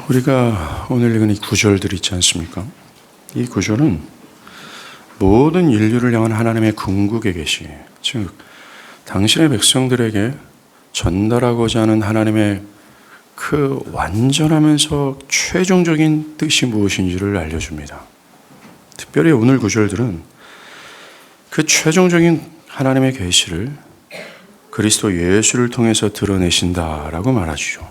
우리가 오늘 읽은 이 구절들 있지 않습니까? 이 구절은 모든 인류를 향한 하나님의 궁극의 계시, 즉 당신의 백성들에게 전달하고자 하는 하나님의 그 완전하면서 최종적인 뜻이 무엇인지를 알려줍니다. 특별히 오늘 구절들은 그 최종적인 하나님의 계시를 그리스도 예수를 통해서 드러내신다라고 말하죠.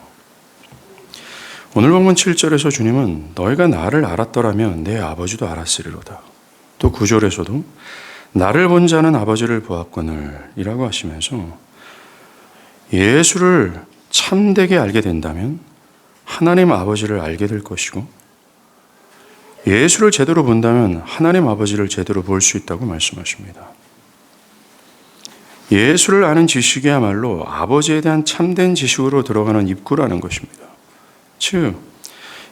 오늘 본문 7절에서 주님은 너희가 나를 알았더라면 내 아버지도 알았으리로다. 또 9절에서도 나를 본 자는 아버지를 보았거늘 이라고 하시면서 예수를 참되게 알게 된다면 하나님 아버지를 알게 될 것이고 예수를 제대로 본다면 하나님 아버지를 제대로 볼 수 있다고 말씀하십니다. 예수를 아는 지식이야말로 아버지에 대한 참된 지식으로 들어가는 입구라는 것입니다. 즉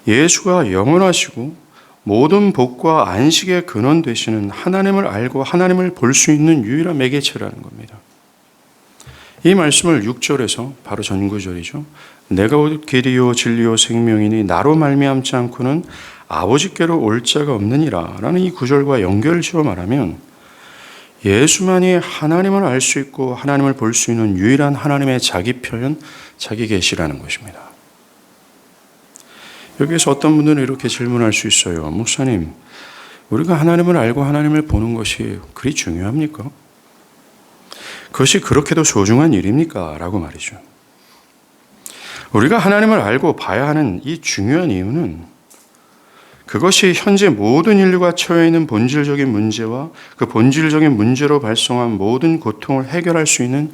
예수가 영원하시고 모든 복과 안식의 근원 되시는 하나님을 알고 하나님을 볼 수 있는 유일한 매개체라는 겁니다. 이 말씀을 6절에서 바로 전구절이죠. 내가 곧 길이요 진리요 생명이니 나로 말미암지 않고는 아버지께로 올 자가 없느니라 라는 이 구절과 연결을 지어 말하면 예수만이 하나님을 알 수 있고 하나님을 볼 수 있는 유일한 하나님의 자기 표현, 자기 계시라는 것입니다. 여기에서 어떤 분들은 이렇게 질문할 수 있어요. 목사님, 우리가 하나님을 알고 하나님을 보는 것이 그리 중요합니까? 그것이 그렇게도 소중한 일입니까? 라고 말이죠. 우리가 하나님을 알고 봐야 하는 이 중요한 이유는 그것이 현재 모든 인류가 처해 있는 본질적인 문제와 그 본질적인 문제로 발생한 모든 고통을 해결할 수 있는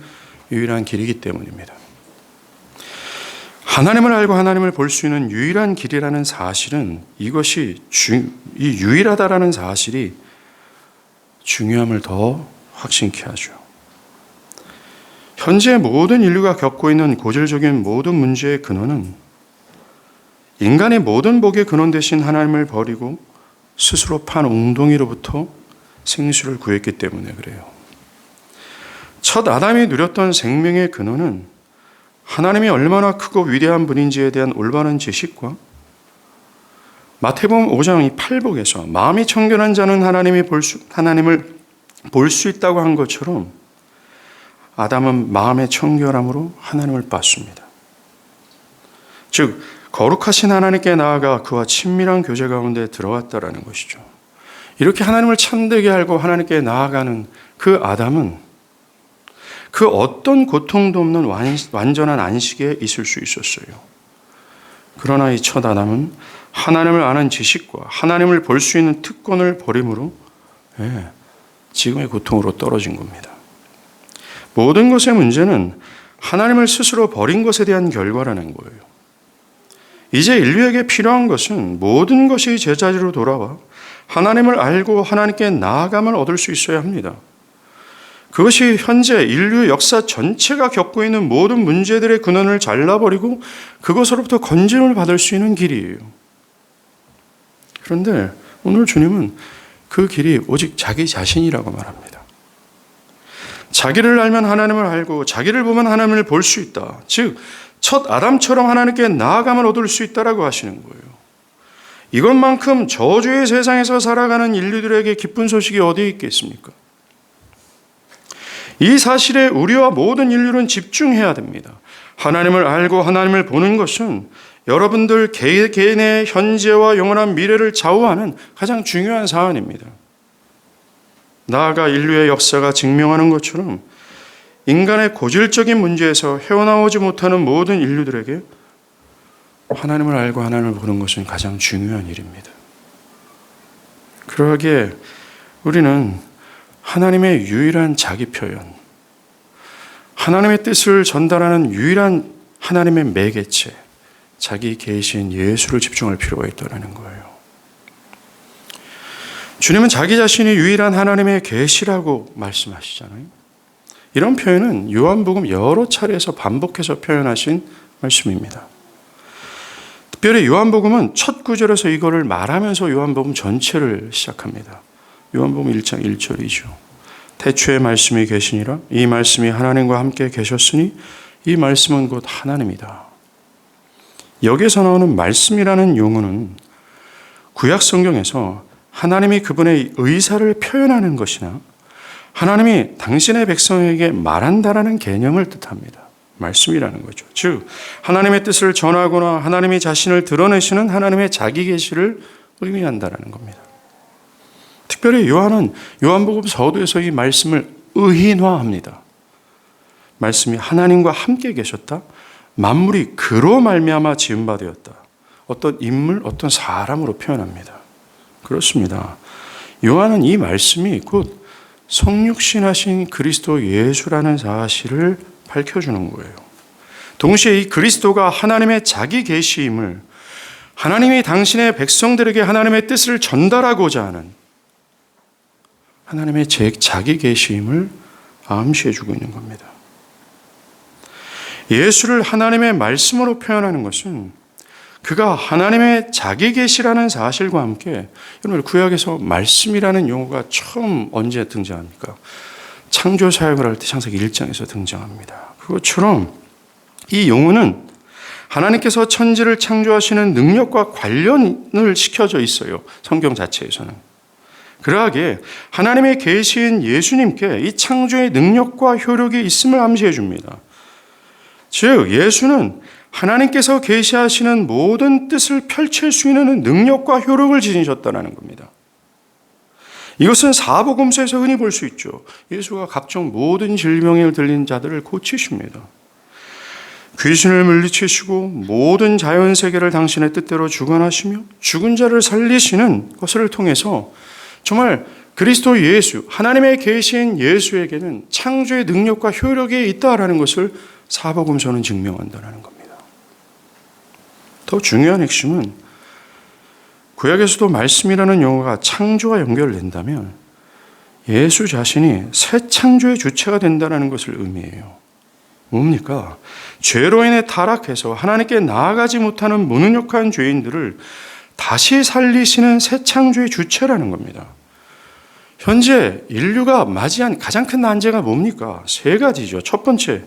유일한 길이기 때문입니다. 하나님을 알고 하나님을 볼 수 있는 유일한 길이라는 사실은 이것이 이 유일하다라는 사실이 중요함을 더 확신케 하죠. 현재 모든 인류가 겪고 있는 고질적인 모든 문제의 근원은 인간의 모든 복의 근원 되신 하나님을 버리고 스스로 판 웅덩이로부터 생수를 구했기 때문에 그래요. 첫 아담이 누렸던 생명의 근원은 하나님이 얼마나 크고 위대한 분인지에 대한 올바른 지식과 마태복음 5장 이 팔복에서 마음이 청결한 자는 하나님을 볼 수 있다고 한 것처럼 아담은 마음의 청결함으로 하나님을 봤습니다. 즉 거룩하신 하나님께 나아가 그와 친밀한 교제 가운데 들어갔다라는 것이죠. 이렇게 하나님을 참되게 알고 하나님께 나아가는 그 아담은 그 어떤 고통도 없는 완전한 안식에 있을 수 있었어요. 그러나 이 첫 아담은 하나님을 아는 지식과 하나님을 볼 수 있는 특권을 버림으로 지금의 고통으로 떨어진 겁니다. 모든 것의 문제는 하나님을 스스로 버린 것에 대한 결과라는 거예요. 이제 인류에게 필요한 것은 모든 것이 제자리로 돌아와 하나님을 알고 하나님께 나아감을 얻을 수 있어야 합니다. 그것이 현재 인류 역사 전체가 겪고 있는 모든 문제들의 근원을 잘라버리고 그것으로부터 건짐을 받을 수 있는 길이에요. 그런데 오늘 주님은 그 길이 오직 자기 자신이라고 말합니다. 자기를 알면 하나님을 알고 자기를 보면 하나님을 볼 수 있다. 즉 첫 아담처럼 하나님께 나아감을 얻을 수 있다라고 하시는 거예요. 이것만큼 저주의 세상에서 살아가는 인류들에게 기쁜 소식이 어디에 있겠습니까? 이 사실에 우리와 모든 인류는 집중해야 됩니다. 하나님을 알고 하나님을 보는 것은 여러분들 개인의 현재와 영원한 미래를 좌우하는 가장 중요한 사안입니다. 나아가 인류의 역사가 증명하는 것처럼 인간의 고질적인 문제에서 헤어나오지 못하는 모든 인류들에게 하나님을 알고 하나님을 보는 것은 가장 중요한 일입니다. 그러기에 우리는 하나님의 유일한 자기 표현, 하나님의 뜻을 전달하는 유일한 하나님의 매개체, 자기 계신 예수를 집중할 필요가 있다는 거예요. 주님은 자기 자신이 유일한 하나님의 계시라고 말씀하시잖아요. 이런 표현은 요한복음 여러 차례에서 반복해서 표현하신 말씀입니다. 특별히 요한복음은 첫 구절에서 이거를 말하면서 요한복음 전체를 시작합니다. 요한복음 1장 1절이죠. 태초에 말씀이 계시니라 이 말씀이 하나님과 함께 계셨으니 이 말씀은 곧 하나님이다. 여기에서 나오는 말씀이라는 용어는 구약 성경에서 하나님이 그분의 의사를 표현하는 것이나 하나님이 당신의 백성에게 말한다라는 개념을 뜻합니다. 말씀이라는 거죠. 즉 하나님의 뜻을 전하거나 하나님이 자신을 드러내시는 하나님의 자기 계시를 의미한다라는 겁니다. 특별히 요한은 요한복음 서두에서 이 말씀을 의인화합니다. 말씀이 하나님과 함께 계셨다. 만물이 그로 말미암아 지은 바 되었다. 어떤 인물, 어떤 사람으로 표현합니다. 그렇습니다. 요한은 이 말씀이 곧 성육신하신 그리스도 예수라는 사실을 밝혀주는 거예요. 동시에 이 그리스도가 하나님의 자기 계시임을, 하나님이 당신의 백성들에게 하나님의 뜻을 전달하고자 하는 하나님의 자기 계시임을 암시해주고 있는 겁니다. 예수를 하나님의 말씀으로 표현하는 것은 그가 하나님의 자기 계시라는 사실과 함께, 여러분 구약에서 말씀이라는 용어가 처음 언제 등장합니까? 창조 사역을 할 때 창세기 1장에서 등장합니다. 그것처럼 이 용어는 하나님께서 천지를 창조하시는 능력과 관련을 시켜져 있어요. 성경 자체에서는. 그러하기에 하나님의 계시인 예수님께 이 창조의 능력과 효력이 있음을 암시해 줍니다. 즉 예수는 하나님께서 계시하시는 모든 뜻을 펼칠 수 있는 능력과 효력을 지니셨다는 겁니다. 이것은 사복음서에서 흔히 볼 수 있죠. 예수가 각종 모든 질병에 들린 자들을 고치십니다. 귀신을 물리치시고 모든 자연세계를 당신의 뜻대로 주관하시며 죽은 자를 살리시는 것을 통해서 정말 그리스도 예수, 하나님의 계시인 예수에게는 창조의 능력과 효력이 있다라는 것을 사복음서는 증명한다는 겁니다. 더 중요한 핵심은 구약에서도 말씀이라는 용어가 창조와 연결된다면 예수 자신이 새 창조의 주체가 된다는 것을 의미해요. 뭡니까? 죄로 인해 타락해서 하나님께 나아가지 못하는 무능력한 죄인들을 다시 살리시는 새 창조의 주체라는 겁니다. 현재 인류가 맞이한 가장 큰 난제가 뭡니까? 세 가지죠. 첫 번째,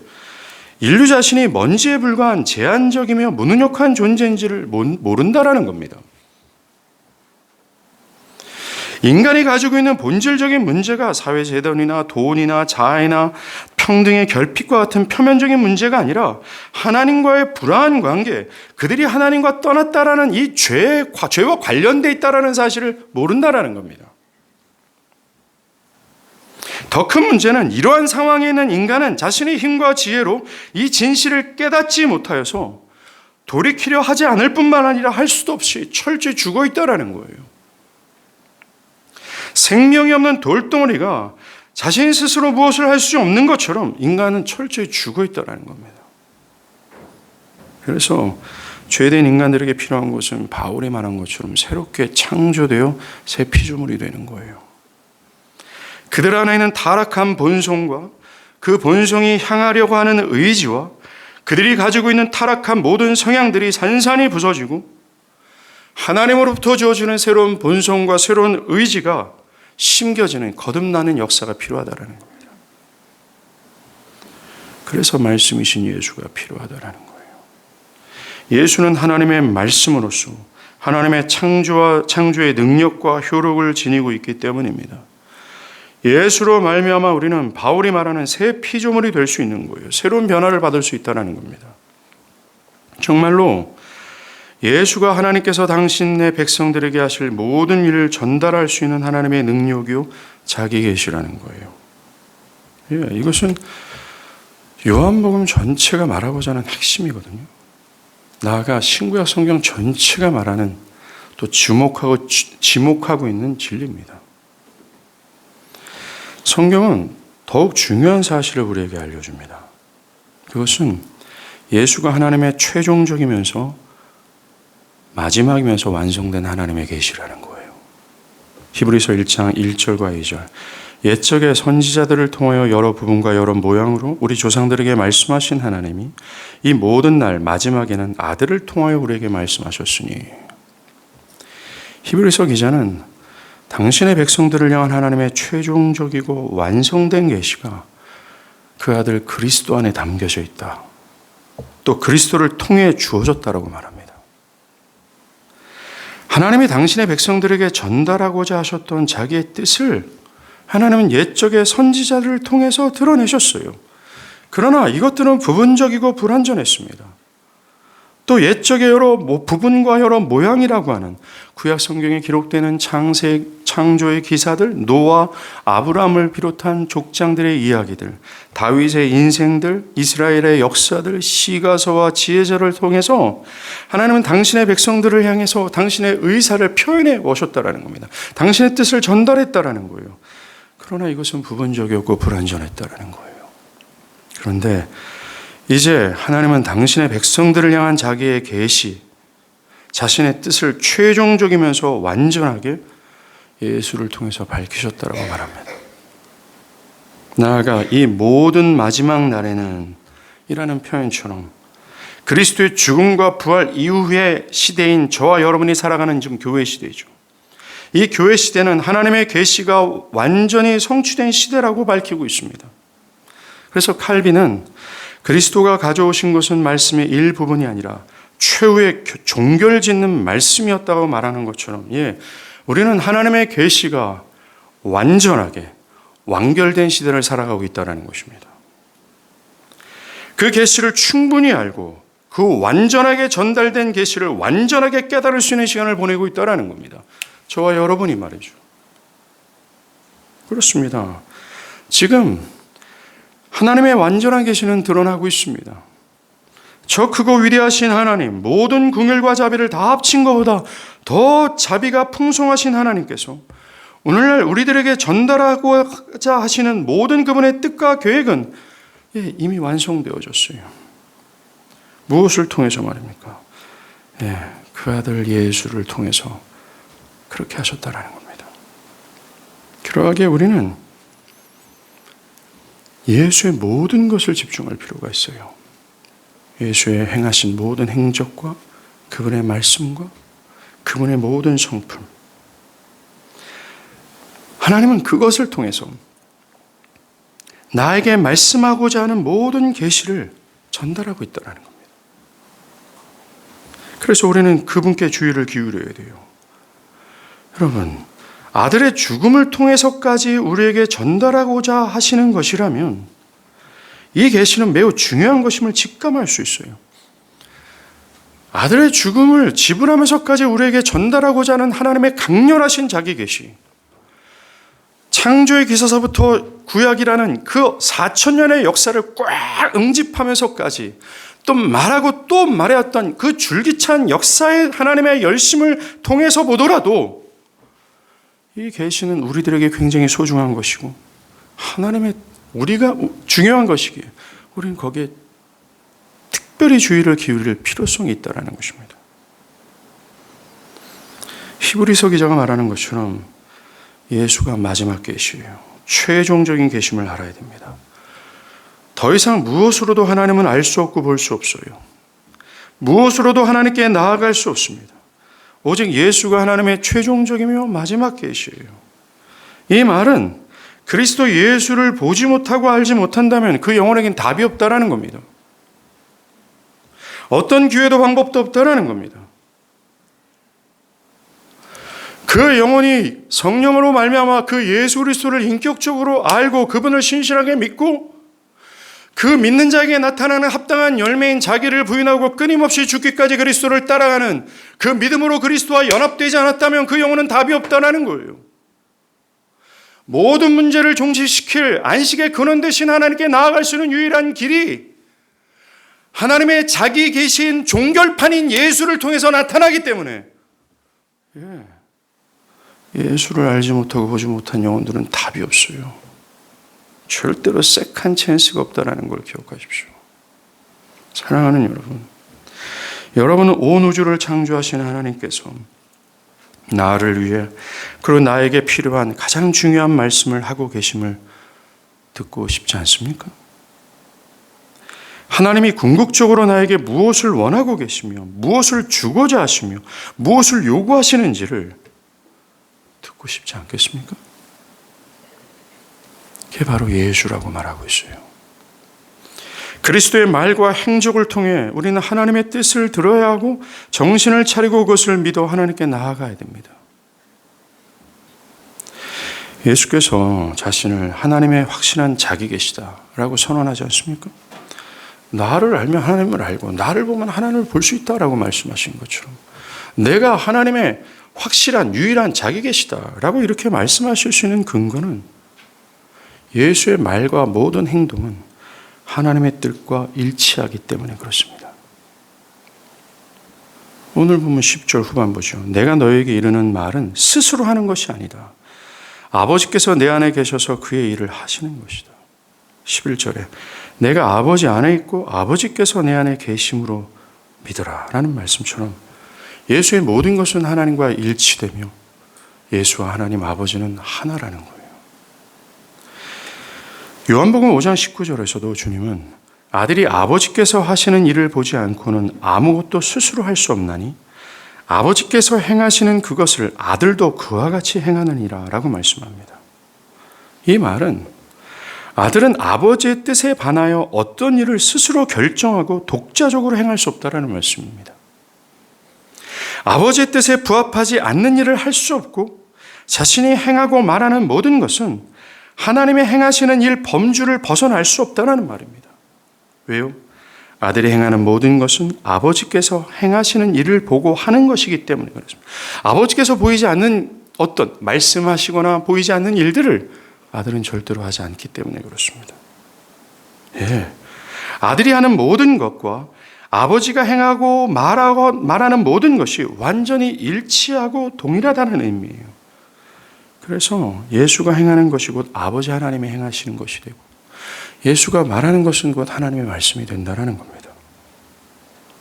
인류 자신이 먼지에 불과한 제한적이며 무능력한 존재인지를 모른다라는 겁니다. 인간이 가지고 있는 본질적인 문제가 사회재단이나 돈이나 자아나 평등의 결핍과 같은 표면적인 문제가 아니라 하나님과의 불화한 관계, 그들이 하나님과 떠났다라는 이 죄와 관련되어 있다라는 사실을 모른다라는 겁니다. 더 큰 문제는 이러한 상황에 있는 인간은 자신의 힘과 지혜로 이 진실을 깨닫지 못하여서 돌이키려 하지 않을 뿐만 아니라 할 수도 없이 철저히 죽어 있다라는 거예요. 생명이 없는 돌덩어리가 자신 스스로 무엇을 할 수 없는 것처럼 인간은 철저히 죽어 있다는 겁니다. 그래서 죄된 인간들에게 필요한 것은 바울이 말한 것처럼 새롭게 창조되어 새 피조물이 되는 거예요. 그들 안에 있는 타락한 본성과 그 본성이 향하려고 하는 의지와 그들이 가지고 있는 타락한 모든 성향들이 산산이 부서지고 하나님으로부터 주어지는 새로운 본성과 새로운 의지가 심겨지는 거듭나는 역사가 필요하다는 겁니다. 그래서 말씀이신 예수가 필요하다는 거예요. 예수는 하나님의 말씀으로서 하나님의 창조의 능력과 효력을 지니고 있기 때문입니다. 예수로 말미암아 우리는 바울이 말하는 새 피조물이 될 수 있는 거예요. 새로운 변화를 받을 수 있다는 겁니다. 정말로 예수가 하나님께서 당신의 백성들에게 하실 모든 일을 전달할 수 있는 하나님의 능력이요 자기 계시라는 거예요. 이것은 요한복음 전체가 말하고자 하는 핵심이거든요. 나아가 신구약 성경 전체가 말하는 또 지목하고 있는 진리입니다. 성경은 더욱 중요한 사실을 우리에게 알려줍니다. 그것은 예수가 하나님의 최종적이면서 마지막이면서 완성된 하나님의 계시라는 거예요. 히브리서 1장 1절과 2절. 옛적의 선지자들을 통하여 여러 부분과 여러 모양으로 우리 조상들에게 말씀하신 하나님이 이 모든 날 마지막에는 아들을 통하여 우리에게 말씀하셨으니. 히브리서 기자는 당신의 백성들을 향한 하나님의 최종적이고 완성된 계시가 그 아들 그리스도 안에 담겨져 있다. 또 그리스도를 통해 주어졌다라고 말합니다. 하나님이 당신의 백성들에게 전달하고자 하셨던 자기의 뜻을 하나님은 옛적의 선지자들을 통해서 드러내셨어요. 그러나 이것들은 부분적이고 불완전했습니다. 또 옛적의 여러 부분과 여러 모양이라고 하는 구약 성경에 기록되는 창조의 기사들, 노아, 아브라함을 비롯한 족장들의 이야기들, 다윗의 인생들, 이스라엘의 역사들, 시가서와 지혜서를 통해서 하나님은 당신의 백성들을 향해서 당신의 의사를 표현해 오셨다라는 겁니다. 당신의 뜻을 전달했다라는 거예요. 그러나 이것은 부분적이었고 불완전했다라는 거예요. 그런데 이제 하나님은 당신의 백성들을 향한 자기의 계시, 자신의 뜻을 최종적이면서 완전하게 예수를 통해서 밝히셨다라고 말합니다. 나아가 이 모든 마지막 날에는 이라는 표현처럼 그리스도의 죽음과 부활 이후의 시대인 저와 여러분이 살아가는 지금 교회 시대죠. 이 교회 시대는 하나님의 계시가 완전히 성취된 시대라고 밝히고 있습니다. 그래서 칼빈은 그리스도가 가져오신 것은 말씀의 일부분이 아니라 최후의 종결짓는 말씀이었다고 말하는 것처럼, 우리는 하나님의 계시가 완전하게 완결된 시대를 살아가고 있다는 것입니다. 그 계시를 충분히 알고 그 완전하게 전달된 계시를 완전하게 깨달을 수 있는 시간을 보내고 있다는 겁니다. 저와 여러분이 말이죠. 그렇습니다. 지금 하나님의 완전한 계시는 드러나고 있습니다. 저 크고 위대하신 하나님, 모든 긍휼과 자비를 다 합친 것보다 더 자비가 풍성하신 하나님께서 오늘날 우리들에게 전달하고자 하시는 모든 그분의 뜻과 계획은 이미 완성되어졌어요. 무엇을 통해서 말입니까? 그 아들 예수를 통해서 그렇게 하셨다는 겁니다. 그러하기에 우리는 예수의 모든 것을 집중할 필요가 있어요. 예수의 행하신 모든 행적과 그분의 말씀과 그분의 모든 성품. 하나님은 그것을 통해서 나에게 말씀하고자 하는 모든 계시를 전달하고 있다는 겁니다. 그래서 우리는 그분께 주의를 기울여야 돼요. 여러분, 아들의 죽음을 통해서까지 우리에게 전달하고자 하시는 것이라면 이 계시는 매우 중요한 것임을 직감할 수 있어요. 아들의 죽음을 지불하면서까지 우리에게 전달하고자 하는 하나님의 강렬하신 자기 계시, 창조의 기사서부터 구약이라는 그 4,000년의 역사를 꽉 응집하면서까지 또 말하고 또 말해왔던 그 줄기찬 역사의 하나님의 열심을 통해서 보더라도 이 계시는 우리들에게 굉장히 소중한 것이고 하나님의 우리가 중요한 것이기에 우리는 거기에 특별히 주의를 기울일 필요성이 있다는 것입니다. 히브리서 기자가 말하는 것처럼 예수가 마지막 계시예요. 최종적인 계심을 알아야 됩니다. 더 이상 무엇으로도 하나님은 알 수 없고 볼 수 없어요. 무엇으로도 하나님께 나아갈 수 없습니다. 오직 예수가 하나님의 최종적이며 마지막 계시예요. 이 말은 그리스도 예수를 보지 못하고 알지 못한다면 그 영혼에겐 답이 없다라는 겁니다. 어떤 기회도 방법도 없다라는 겁니다. 그 영혼이 성령으로 말미암아 그 예수 그리스도를 인격적으로 알고 그분을 신실하게 믿고 그 믿는 자에게 나타나는 합당한 열매인 자기를 부인하고 끊임없이 죽기까지 그리스도를 따라가는 그 믿음으로 그리스도와 연합되지 않았다면 그 영혼은 답이 없다라는 거예요. 모든 문제를 종식시킬 안식의 근원 되신 하나님께 나아갈 수 있는 유일한 길이 하나님의 자기 계신 종결판인 예수를 통해서 나타나기 때문에 예수를 알지 못하고 보지 못한 영혼들은 답이 없어요. 절대로 세컨 찬스가 없다는 걸 기억하십시오. 사랑하는 여러분, 여러분은 온 우주를 창조하신 하나님께서 나를 위해 그리고 나에게 필요한 가장 중요한 말씀을 하고 계심을 듣고 싶지 않습니까? 하나님이 궁극적으로 나에게 무엇을 원하고 계시며 무엇을 주고자 하시며 무엇을 요구하시는지를 듣고 싶지 않겠습니까? 그게 바로 예수라고 말하고 있어요. 그리스도의 말과 행적을 통해 우리는 하나님의 뜻을 들어야 하고 정신을 차리고 그것을 믿어 하나님께 나아가야 됩니다. 예수께서 자신을 하나님의 확신한 자기 계시다라고 선언하지 않습니까? 나를 알면 하나님을 알고 나를 보면 하나님을 볼 수 있다라고 말씀하신 것처럼 내가 하나님의 확실한 유일한 자기 계시다라고 이렇게 말씀하실 수 있는 근거는 예수의 말과 모든 행동은 하나님의 뜻과 일치하기 때문에 그렇습니다. 오늘 보면 10절 후반부죠. 내가 너에게 이르는 말은 스스로 하는 것이 아니다. 아버지께서 내 안에 계셔서 그의 일을 하시는 것이다. 11절에 내가 아버지 안에 있고 아버지께서 내 안에 계심으로 믿어라 라는 말씀처럼 예수의 모든 것은 하나님과 일치되며 예수와 하나님 아버지는 하나라는 거예요. 요한복음 5장 19절에서도 주님은 아들이 아버지께서 하시는 일을 보지 않고는 아무것도 스스로 할 수 없나니 아버지께서 행하시는 그것을 아들도 그와 같이 행하느니라 라고 말씀합니다. 이 말은 아들은 아버지의 뜻에 반하여 어떤 일을 스스로 결정하고 독자적으로 행할 수 없다라는 말씀입니다. 아버지의 뜻에 부합하지 않는 일을 할 수 없고 자신이 행하고 말하는 모든 것은 하나님의 행하시는 일 범주를 벗어날 수 없다는 말입니다. 왜요? 아들이 행하는 모든 것은 아버지께서 행하시는 일을 보고 하는 것이기 때문에 그렇습니다. 아버지께서 보이지 않는 어떤 말씀하시거나 보이지 않는 일들을 아들은 절대로 하지 않기 때문에 그렇습니다. 예. 아들이 하는 모든 것과 아버지가 행하고 말하는 모든 것이 완전히 일치하고 동일하다는 의미예요. 그래서 예수가 행하는 것이 곧 아버지 하나님이 행하시는 것이 되고 예수가 말하는 것은 곧 하나님의 말씀이 된다는 겁니다.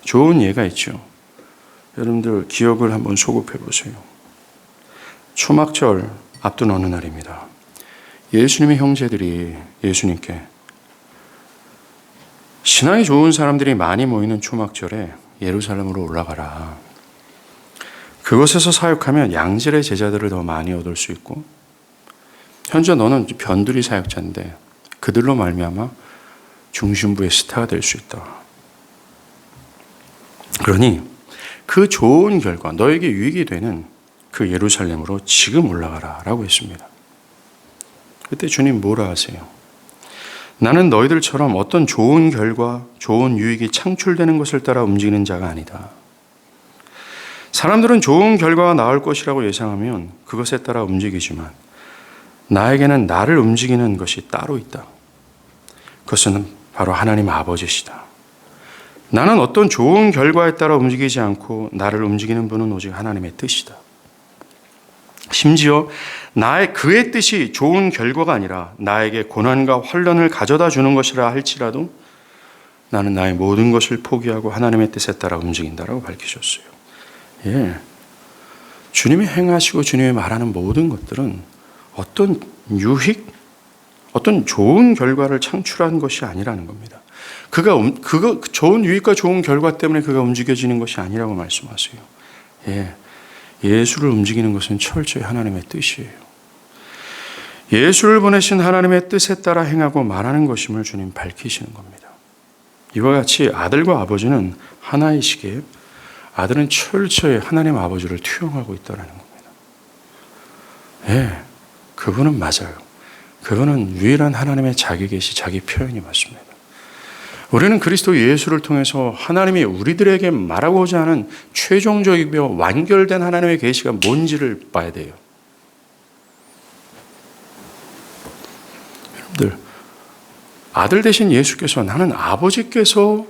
좋은 예가 있죠. 여러분들 기억을 한번 소급해 보세요. 초막절 앞둔 어느 날입니다. 예수님의 형제들이 예수님께 신앙이 좋은 사람들이 많이 모이는 초막절에 예루살렘으로 올라가라. 그곳에서 사역하면 양질의 제자들을 더 많이 얻을 수 있고 현재 너는 변두리 사역자인데 그들로 말미암아 중심부의 스타가 될 수 있다. 그러니 그 좋은 결과 너에게 유익이 되는 그 예루살렘으로 지금 올라가라 라고 했습니다. 그때 주님 뭐라 하세요? 나는 너희들처럼 어떤 좋은 결과, 좋은 유익이 창출되는 것을 따라 움직이는 자가 아니다. 사람들은 좋은 결과가 나올 것이라고 예상하면 그것에 따라 움직이지만 나에게는 나를 움직이는 것이 따로 있다. 그것은 바로 하나님 아버지시다. 나는 어떤 좋은 결과에 따라 움직이지 않고 나를 움직이는 분은 오직 하나님의 뜻이다. 심지어 그의 뜻이 좋은 결과가 아니라 나에게 고난과 환난을 가져다 주는 것이라 할지라도 나는 나의 모든 것을 포기하고 하나님의 뜻에 따라 움직인다라고 밝히셨어요. 예, 주님이 행하시고 주님이 말하는 모든 것들은 어떤 유익, 어떤 좋은 결과를 창출한 것이 아니라는 겁니다. 그거 좋은 유익과 좋은 결과 때문에 그가 움직여지는 것이 아니라고 말씀하세요. 예, 예수를 움직이는 것은 철저히 하나님의 뜻이에요. 예수를 보내신 하나님의 뜻에 따라 행하고 말하는 것임을 주님 밝히시는 겁니다. 이와 같이 아들과 아버지는 하나이시기에 아들은 철저히 하나님 아버지를 투영하고 있다는 겁니다. 예, 그분은 맞아요. 그분은 유일한 하나님의 자기 계시, 자기 표현이 맞습니다. 우리는 그리스도 예수를 통해서 하나님이 우리들에게 말하고자 하는 최종적이며 완결된 하나님의 계시가 뭔지를 봐야 돼요. 여러분들, 아들 되신 예수께서 나는 아버지께서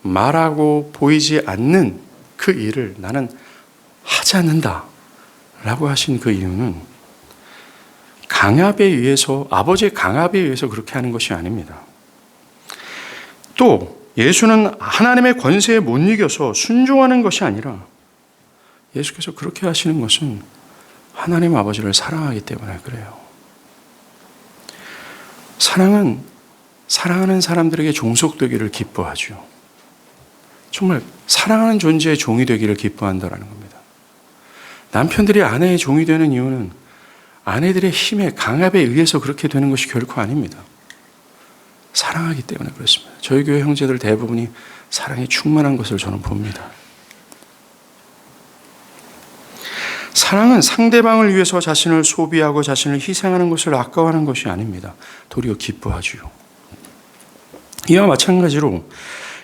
말하고 보이지 않는 그 일을 나는 하지 않는다 라고 하신 그 이유는 강압에 의해서, 아버지의 강압에 의해서 그렇게 하는 것이 아닙니다. 또 예수는 하나님의 권세에 못 이겨서 순종하는 것이 아니라 예수께서 그렇게 하시는 것은 하나님 아버지를 사랑하기 때문에 그래요. 사랑은 사랑하는 사람들에게 종속되기를 기뻐하죠. 정말 사랑하는 존재의 종이 되기를 기뻐한다는 겁니다. 남편들이 아내의 종이 되는 이유는 아내들의 힘에 강압에 의해서 그렇게 되는 것이 결코 아닙니다. 사랑하기 때문에 그렇습니다. 저희 교회 형제들 대부분이 사랑이 충만한 것을 저는 봅니다. 사랑은 상대방을 위해서 자신을 소비하고 자신을 희생하는 것을 아까워하는 것이 아닙니다. 도리어 기뻐하지요. 이와 마찬가지로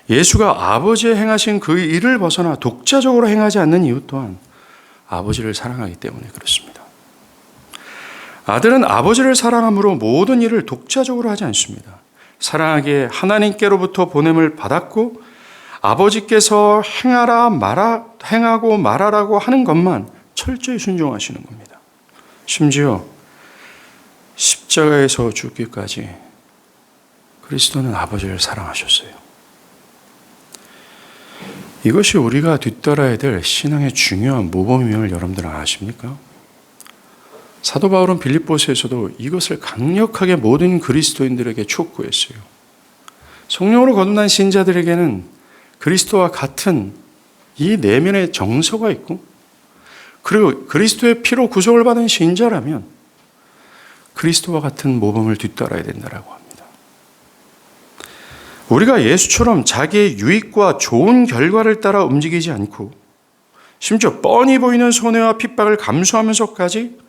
예수가 아버지의 행하신 그 일을 벗어나 독자적으로 행하지 않는 이유 또한 아버지를 사랑하기 때문에 그렇습니다. 아들은 아버지를 사랑함으로 모든 일을 독자적으로 하지 않습니다. 사랑하기에 하나님께로부터 보냄을 받았고 아버지께서 행하고 말하라고 하는 것만 철저히 순종하시는 겁니다. 심지어 십자가에서 죽기까지 그리스도는 아버지를 사랑하셨어요. 이것이 우리가 뒤따라야 될 신앙의 중요한 모범임을 여러분들 아십니까? 사도 바울은 빌립보서에서도 이것을 강력하게 모든 그리스도인들에게 촉구했어요. 성령으로 거듭난 신자들에게는 그리스도와 같은 이 내면의 정서가 있고, 그리고 그리스도의 피로 구속을 받은 신자라면 그리스도와 같은 모범을 뒤따라야 된다고 합니다. 우리가 예수처럼 자기의 유익과 좋은 결과를 따라 움직이지 않고 심지어 뻔히 보이는 손해와 핍박을 감수하면서까지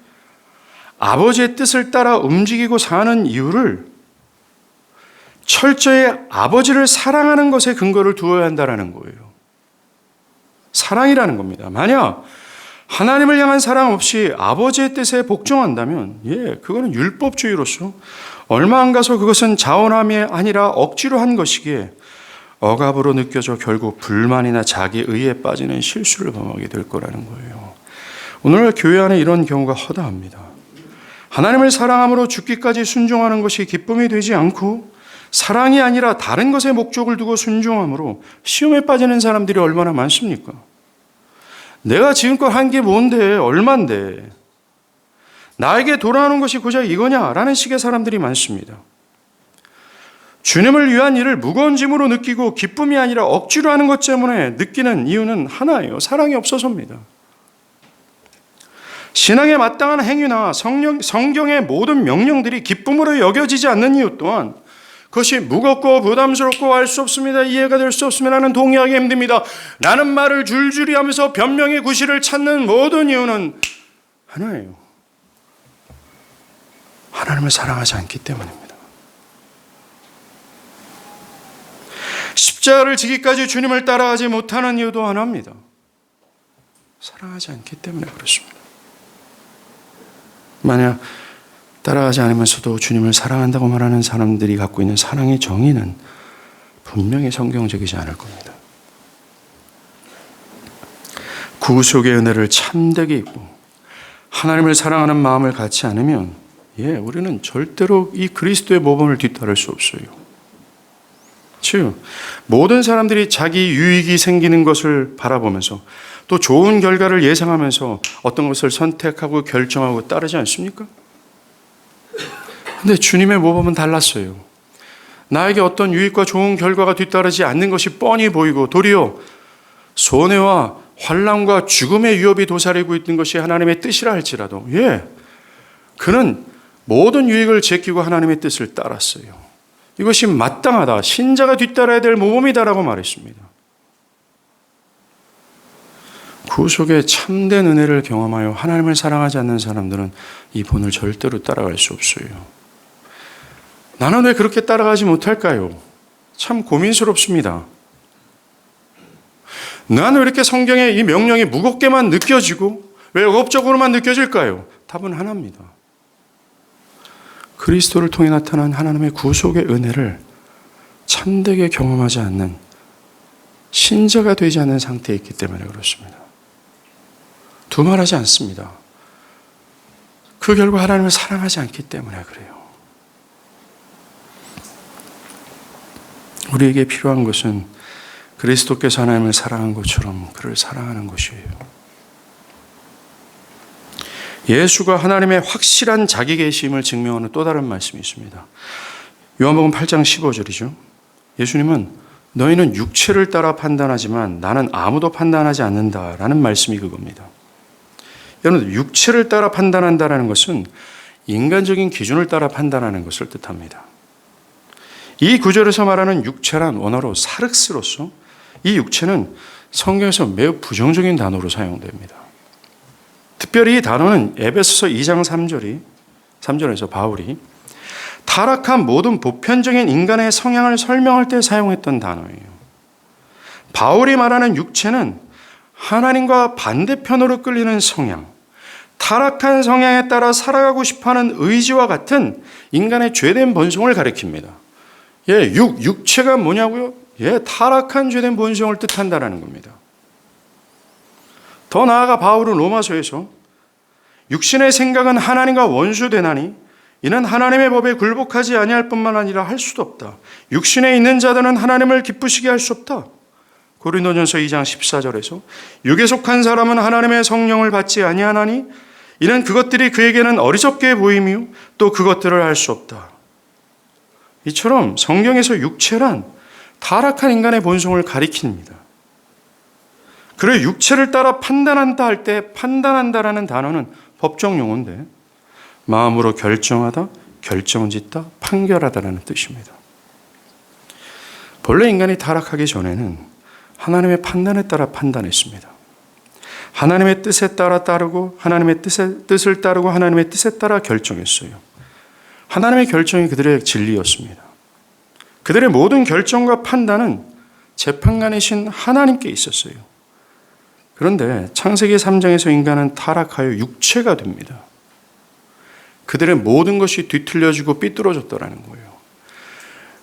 아버지의 뜻을 따라 움직이고 사는 이유를 철저히 아버지를 사랑하는 것에 근거를 두어야 한다는 거예요. 사랑이라는 겁니다. 만약 하나님을 향한 사랑 없이 아버지의 뜻에 복종한다면 그거는 율법주의로서 얼마 안 가서 그것은 자원함이 아니라 억지로 한 것이기에 억압으로 느껴져 결국 불만이나 자기 의에 빠지는 실수를 범하게 될 거라는 거예요. 오늘날 교회 안에 이런 경우가 허다합니다. 하나님을 사랑함으로 죽기까지 순종하는 것이 기쁨이 되지 않고 사랑이 아니라 다른 것에 목적을 두고 순종함으로 시험에 빠지는 사람들이 얼마나 많습니까? 내가 지금껏 한 게 뭔데, 얼만데, 나에게 돌아오는 것이 고작 이거냐라는 식의 사람들이 많습니다. 주님을 위한 일을 무거운 짐으로 느끼고 기쁨이 아니라 억지로 하는 것 때문에 느끼는 이유는 하나예요. 사랑이 없어서입니다. 신앙에 마땅한 행위나 성경의 모든 명령들이 기쁨으로 여겨지지 않는 이유 또한 그것이 무겁고 부담스럽고 알 수 없습니다. 이해가 될 수 없으면 나는 동의하기 힘듭니다. 라는 말을 줄줄이 하면서 변명의 구실을 찾는 모든 이유는 하나예요. 하나님을 사랑하지 않기 때문입니다. 십자가를 지기까지 주님을 따라가지 못하는 이유도 하나입니다. 사랑하지 않기 때문에 그렇습니다. 만약 따라가지 않으면서도 주님을 사랑한다고 말하는 사람들이 갖고 있는 사랑의 정의는 분명히 성경적이지 않을 겁니다. 구속의 은혜를 참되게 입고 하나님을 사랑하는 마음을 갖지 않으면 우리는 절대로 이 그리스도의 모범을 뒤따를 수 없어요. 즉 모든 사람들이 자기 유익이 생기는 것을 바라보면서 또 좋은 결과를 예상하면서 어떤 것을 선택하고 결정하고 따르지 않습니까? 근데 주님의 모범은 달랐어요. 나에게 어떤 유익과 좋은 결과가 뒤따르지 않는 것이 뻔히 보이고 도리어 손해와 환난과 죽음의 위협이 도사리고 있는 것이 하나님의 뜻이라 할지라도 그는 모든 유익을 제끼고 하나님의 뜻을 따랐어요. 이것이 마땅하다. 신자가 뒤따라야 될 모범이다라고 말했습니다. 구속의 참된 은혜를 경험하여 하나님을 사랑하지 않는 사람들은 이 본을 절대로 따라갈 수 없어요. 나는 왜 그렇게 따라가지 못할까요? 참 고민스럽습니다. 나는 왜 이렇게 성경의 이 명령이 무겁게만 느껴지고 왜 억압적으로만 느껴질까요? 답은 하나입니다. 그리스도를 통해 나타난 하나님의 구속의 은혜를 참되게 경험하지 않는 신자가 되지 않는 상태에 있기 때문에 그렇습니다. 두말하지 않습니다. 그 결과 하나님을 사랑하지 않기 때문에 그래요. 우리에게 필요한 것은 그리스도께서 하나님을 사랑한 것처럼 그를 사랑하는 것이에요. 예수가 하나님의 확실한 자기 계심을 증명하는 또 다른 말씀이 있습니다. 요한복음 8장 15절이죠. 예수님은 너희는 육체를 따라 판단하지만 나는 아무도 판단하지 않는다라는 말씀이 그겁니다. 여러분, 육체를 따라 판단한다는 것은 인간적인 기준을 따라 판단하는 것을 뜻합니다. 이 구절에서 말하는 육체란 원어로 사륵스로서 이 육체는 성경에서 매우 부정적인 단어로 사용됩니다. 특별히 이 단어는 에베소서 2장 3절에서 바울이 타락한 모든 보편적인 인간의 성향을 설명할 때 사용했던 단어예요. 바울이 말하는 육체는 하나님과 반대편으로 끌리는 성향, 타락한 성향에 따라 살아가고 싶어하는 의지와 같은 인간의 죄된 본성을 가리킵니다. 육체가 뭐냐고요? 타락한 죄된 본성을 뜻한다는 겁니다. 더 나아가 바울은 로마서에서 육신의 생각은 하나님과 원수되나니 이는 하나님의 법에 굴복하지 아니할 뿐만 아니라 할 수도 없다. 육신에 있는 자들은 하나님을 기쁘시게 할 수 없다. 고린도전서 2장 14절에서 육에 속한 사람은 하나님의 성령을 받지 아니하나니 이는 그것들이 그에게는 어리석게 보이며 또 그것들을 할 수 없다. 이처럼 성경에서 육체란 타락한 인간의 본성을 가리킵니다. 그리고 육체를 따라 판단한다 할 때 판단한다라는 단어는 법정 용어인데 마음으로 결정하다, 결정짓다, 판결하다라는 뜻입니다. 본래 인간이 타락하기 전에는 하나님의 판단에 따라 판단했습니다. 하나님의 뜻에 따라 따르고 하나님의 뜻을 따르고 하나님의 뜻에 따라 결정했어요. 하나님의 결정이 그들의 진리였습니다. 그들의 모든 결정과 판단은 재판관이신 하나님께 있었어요. 그런데 창세기 3장에서 인간은 타락하여 육체가 됩니다. 그들의 모든 것이 뒤틀려지고 삐뚤어졌더라는 거예요.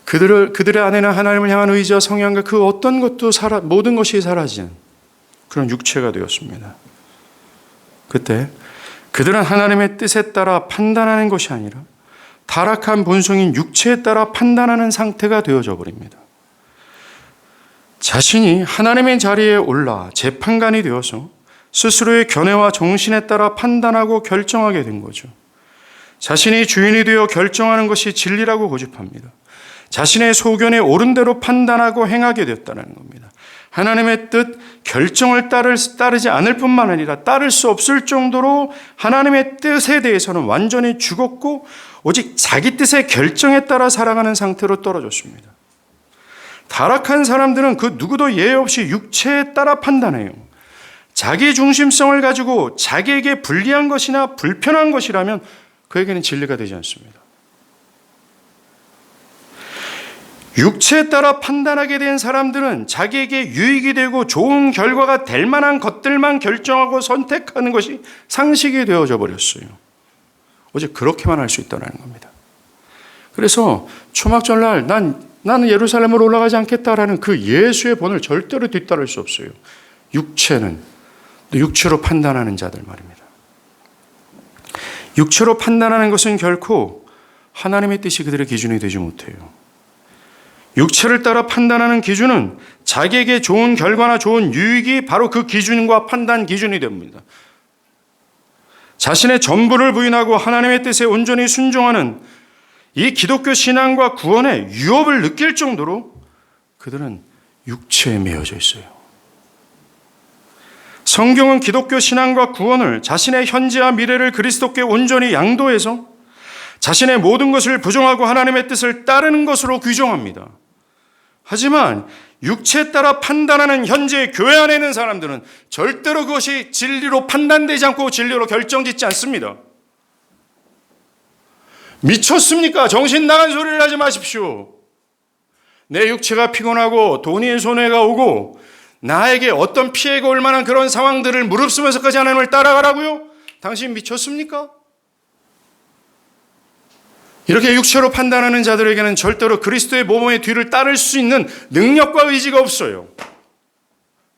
그들의 안에는 하나님을 향한 의지와 성향과 그 어떤 것도 모든 것이 사라진 그런 육체가 되었습니다. 그때 그들은 하나님의 뜻에 따라 판단하는 것이 아니라 타락한 본성인 육체에 따라 판단하는 상태가 되어져 버립니다. 자신이 하나님의 자리에 올라 재판관이 되어서 스스로의 견해와 정신에 따라 판단하고 결정하게 된 거죠. 자신이 주인이 되어 결정하는 것이 진리라고 고집합니다. 자신의 소견에 옳은 대로 판단하고 행하게 되었다는 겁니다. 하나님의 뜻, 결정을 따르지 않을 뿐만 아니라 따를 수 없을 정도로 하나님의 뜻에 대해서는 완전히 죽었고 오직 자기 뜻의 결정에 따라 살아가는 상태로 떨어졌습니다. 타락한 사람들은 그 누구도 예외 없이 육체에 따라 판단해요. 자기 중심성을 가지고 자기에게 불리한 것이나 불편한 것이라면 그에게는 진리가 되지 않습니다. 육체에 따라 판단하게 된 사람들은 자기에게 유익이 되고 좋은 결과가 될 만한 것들만 결정하고 선택하는 것이 상식이 되어져 버렸어요. 오직 그렇게만 할 수 있다는 겁니다. 그래서 초막절날 나는 예루살렘으로 올라가지 않겠다라는 그 예수의 본을 절대로 뒤따를 수 없어요. 육체로 판단하는 자들 말입니다. 육체로 판단하는 것은 결코 하나님의 뜻이 그들의 기준이 되지 못해요. 육체를 따라 판단하는 기준은 자기에게 좋은 결과나 좋은 유익이 바로 그 기준과 판단 기준이 됩니다. 자신의 전부를 부인하고 하나님의 뜻에 온전히 순종하는 이 기독교 신앙과 구원의 유업을 느낄 정도로 그들은 육체에 매여져 있어요. 성경은 기독교 신앙과 구원을 자신의 현재와 미래를 그리스도께 온전히 양도해서 자신의 모든 것을 부정하고 하나님의 뜻을 따르는 것으로 규정합니다. 하지만 육체에 따라 판단하는 현재 교회 안에 있는 사람들은 절대로 그것이 진리로 판단되지 않고 진리로 결정짓지 않습니다. 미쳤습니까? 정신 나간 소리를 하지 마십시오. 내 육체가 피곤하고 돈이 손해가 오고 나에게 어떤 피해가 올 만한 그런 상황들을 무릅쓰면서까지 하나님을 따라가라고요? 당신 미쳤습니까? 이렇게 육체로 판단하는 자들에게는 절대로 그리스도의 모범의 뒤를 따를 수 있는 능력과 의지가 없어요.